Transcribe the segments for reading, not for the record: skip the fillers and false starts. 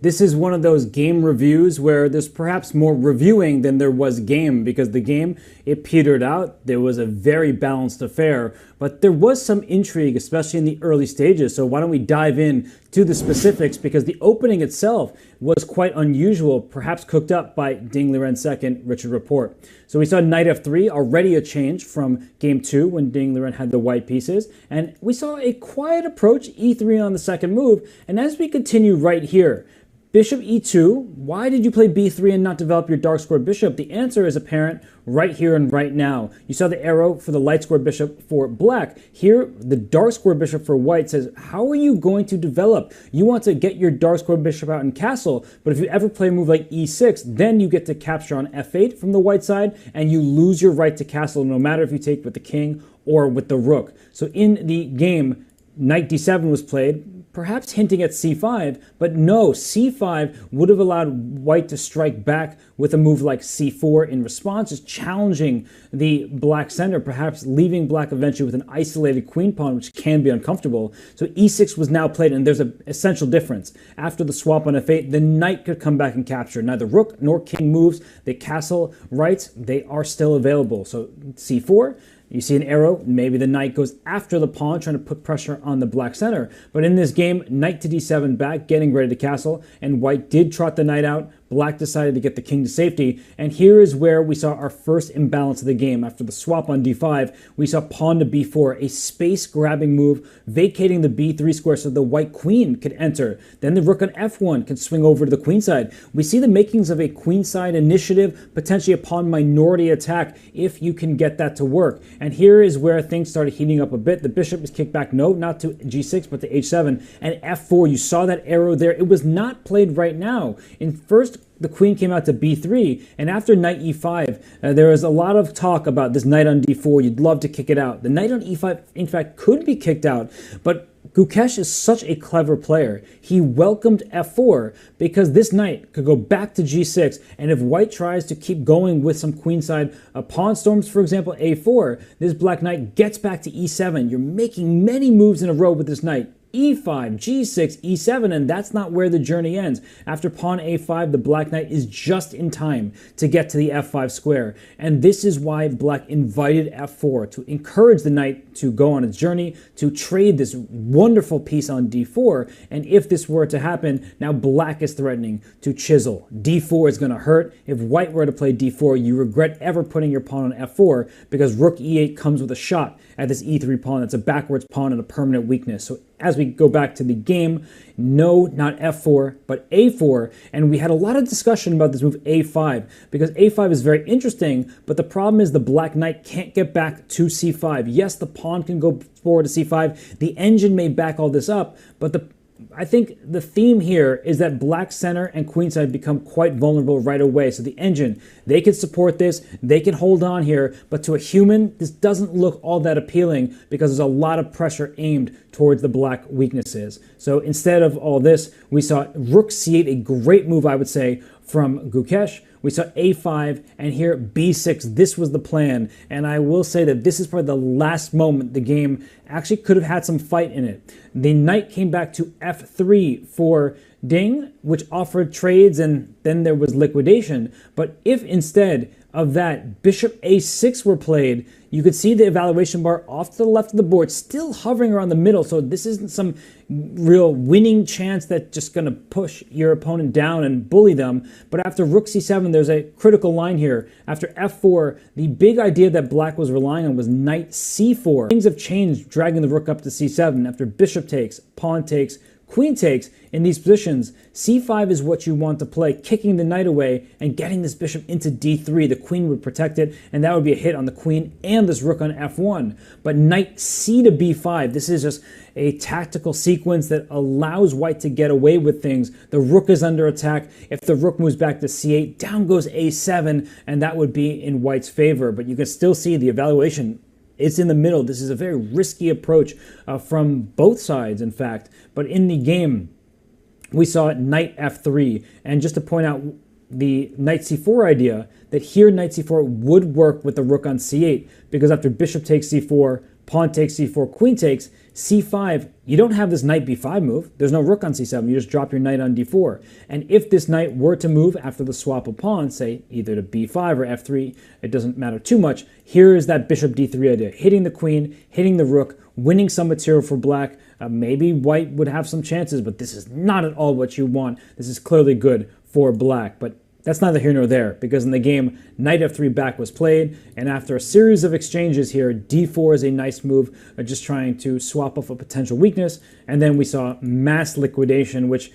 This is one of those game reviews where there's perhaps more reviewing than there was game, because the game, it petered out. There was a very balanced affair, but there was some intrigue, especially in the early stages. So why don't we dive in to the specifics, because the opening itself was quite unusual, perhaps cooked up by Ding Liren's second, Richard Rapport. So we saw knight f3, already a change from game 2 when Ding Liren had the white pieces, and we saw a quiet approach, e3 on the second move. And as we continue right here, bishop e2, why did you play b3 and not develop your dark square bishop? The answer is apparent right here and right now. You saw the arrow for the light square bishop for black. Here, the dark square bishop for white says, how are you going to develop? You want to get your dark square bishop out in castle, but if you ever play a move like e6, then you get to capture on f8 from the white side, and you lose your right to castle, no matter if you take with the king or with the rook. So in the game, knight d7 was played, perhaps hinting at c5, but no, c5 would have allowed white to strike back with a move like c4 in response, just challenging the black center, perhaps leaving black eventually with an isolated queen pawn, which can be uncomfortable. So e6 was now played, and there's an essential difference. After the swap on f8, the knight could come back and capture. Neither rook nor king moves. The castle rights, they are still available. So c4, you see an arrow, maybe the knight goes after the pawn, trying to put pressure on the black center. But in this game, knight to d7 back, getting ready to castle, and white did trot the knight out. Black decided to get the king to safety, and here is where we saw our first imbalance of the game. After the swap on d5, we saw pawn to b4, a space-grabbing move, vacating the b3 square so the white queen could enter. Then the rook on f1 can swing over to the queen side. We see the makings of a queenside initiative, potentially a pawn minority attack, if you can get that to work. And here is where things started heating up a bit. The bishop is kicked back, no, not to g6, but to h7, and f4. You saw that arrow there. It was not played right now. In first, the queen came out to b3, and after knight e5, there was a lot of talk about this knight on d4. You'd love to kick it out. The knight on e5, in fact, could be kicked out, but Gukesh is such a clever player. He welcomed f4 because this knight could go back to g6, and if white tries to keep going with some queenside pawn storms, for example, a4, this black knight gets back to e7. You're making many moves in a row with this knight. e5, g6, e7, and that's not where the journey ends. After pawn a5, the black knight is just in time to get to the f5 square. And this is why black invited f4, to encourage the knight to go on its journey, to trade this wonderful piece on d4. And if this were to happen, now black is threatening to chisel. d4 is going to hurt. If white were to play d4, you regret ever putting your pawn on f4, because rook e8 comes with a shot at this e3 pawn. That's a backwards pawn and a permanent weakness. So as we go back to the game, no, not f4, but a4, and we had a lot of discussion about this move a5, because a5 is very interesting, but the problem is the black knight can't get back to c5. Yes, the pawn can go forward to c5. The engine may back all this up, but I think the theme here is that black center and queenside become quite vulnerable right away. So the engine, they can support this, they can hold on here, but to a human, this doesn't look all that appealing because there's a lot of pressure aimed towards the black weaknesses. So instead of all this, we saw rook c8, a great move, I would say, from Gukesh. We saw a5, and here b6. This was the plan, and I will say that this is probably the last moment the game actually could have had some fight in it. The knight came back to f3 for Ding, which offered trades, and then there was liquidation. But if instead of that bishop a6 were played, you could see the evaluation bar off to the left of the board, still hovering around the middle. So this isn't some real winning chance that's just going to push your opponent down and bully them. But after rook c7, there's a critical line here. After f4, the big idea that black was relying on was knight c4. Things have changed, dragging the rook up to c7. After bishop takes, pawn takes, queen takes, in these positions, c5 is what you want to play, kicking the knight away and getting this bishop into d3. The queen would protect it, and that would be a hit on the queen and this rook on f1. But knight c to b5, this is just a tactical sequence that allows white to get away with things. The rook is under attack. If the rook moves back to c8, down goes a7, and that would be in white's favor. But you can still see the evaluation. It's in the middle. This is a very risky approach from both sides, in fact. But in the game, we saw knight f3. And just to point out the knight c4 idea, that here knight c4 would work with the rook on c8, because after bishop takes c4, pawn takes c4, queen takes, c5, you don't have this knight b5 move. There's no rook on c7. You just drop your knight on d4. And if this knight were to move after the swap of pawns, say either to b5 or f3, it doesn't matter too much. Here is that bishop d3 idea, hitting the queen, hitting the rook, winning some material for black. Maybe white would have some chances, but this is not at all what you want. This is clearly good for black, but that's neither here nor there, because in the game, knight f3 back was played, and after a series of exchanges here, d4 is a nice move, just trying to swap off a potential weakness, and then we saw mass liquidation, which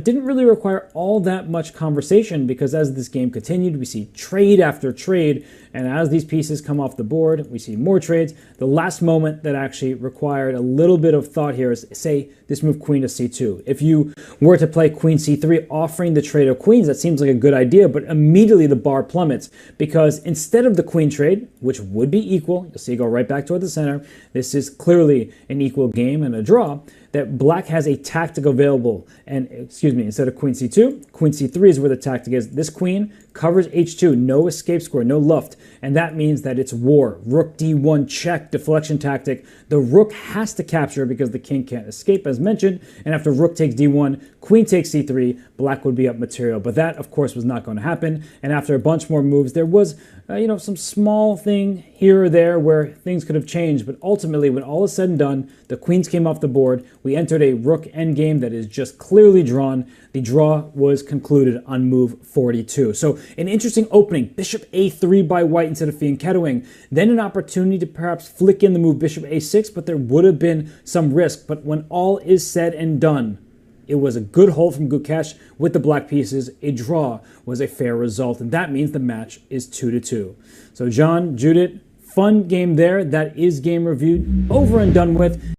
didn't really require all that much conversation, because as this game continued, we see trade after trade, and as these pieces come off the board, we see more trades. The last moment that actually required a little bit of thought here is, say, this move queen to c2. If you were to play queen c3, offering the trade of queens, that seems like a good idea, but immediately the bar plummets, because instead of the queen trade, which would be equal, you'll see it go right back toward the center, this is clearly an equal game and a draw, that black has a tactic available. And, instead of queen c2, queen c3 is where the tactic is. This queen covers h2, no escape square, no luft. And that means that it's war. Rook d1 check, deflection tactic. The rook has to capture because the king can't escape, as mentioned. And after rook takes d1, queen takes c3, black would be up material. But that, of course, was not going to happen. And after a bunch more moves, there was some small thing here or there where things could have changed. But ultimately, when all is said and done, the queens came off the board. We entered a rook endgame that is just clearly drawn. The draw was concluded on move 42. So an interesting opening. Bishop a3 by white instead of fianchettoing. Then an opportunity to perhaps flick in the move bishop a6, but there would have been some risk. But when all is said and done, it was a good hold from Gukesh with the black pieces. A draw was a fair result, and that means the match is 2-2. So John, Judith, fun game there. That is game reviewed, over and done with.